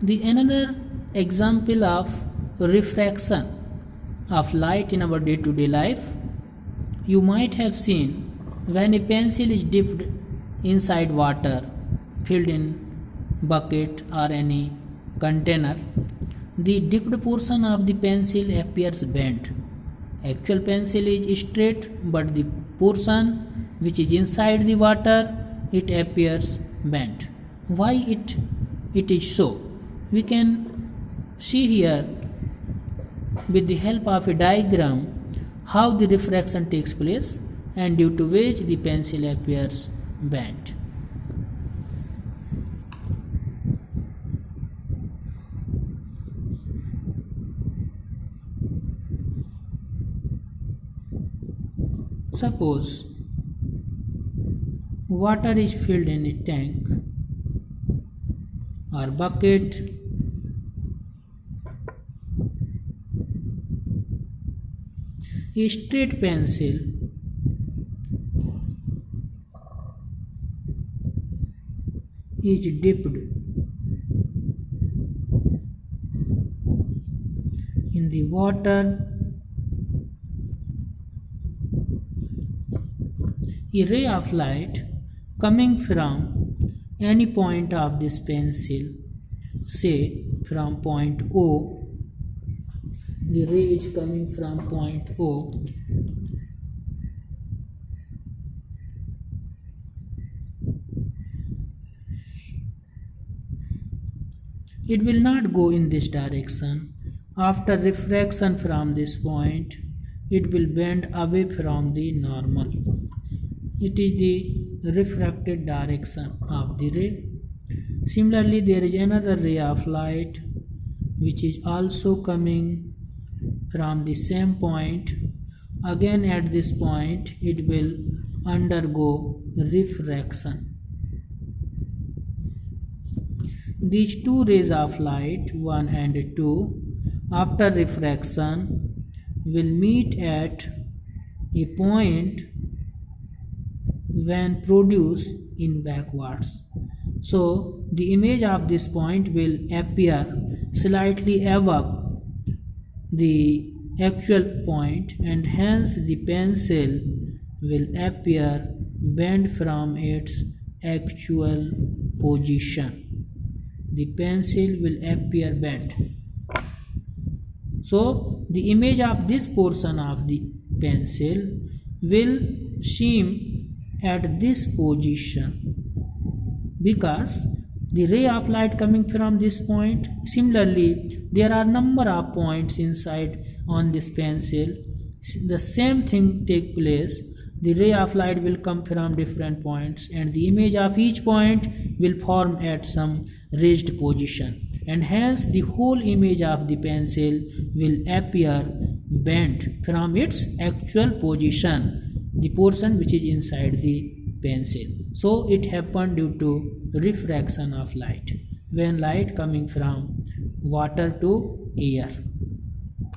The another example of refraction of light in our day-to-day life, you might have seen when a pencil is dipped inside water filled in bucket or any container, the dipped portion of the pencil appears bent. Actual pencil is straight, but the portion which is inside the water, it appears bent. Why it is so? We can see here with the help of a diagram how the refraction takes place, and due to which the pencil appears bent. Suppose water is filled in a tank or bucket. A straight pencil is dipped in the water. A ray of light coming from any point of this pencil, say from point O, the ray is coming from point O, it will not go in this direction. After refraction from this point, it will bend away from the normal. It is the refracted direction of the ray. Similarly, there is another ray of light which is also coming from the same point. Again at this point it will undergo refraction. These two rays of light, 1 and 2, after refraction will meet at a point when produced in backwards. So the image of this point will appear slightly above the actual point, and hence the pencil will appear bent from its actual position. The pencil will appear bent. So the image of this portion of the pencil will seem at this position because the ray of light coming from this point. Similarly, there are number of points inside on this pencil. The same thing take place. The ray of light will come from different points, and the image of each point will form at some raised position, and hence the whole image of the pencil will appear bent from its actual position, the portion which is inside the pencil. So it happened due to refraction of light when light coming from water to air.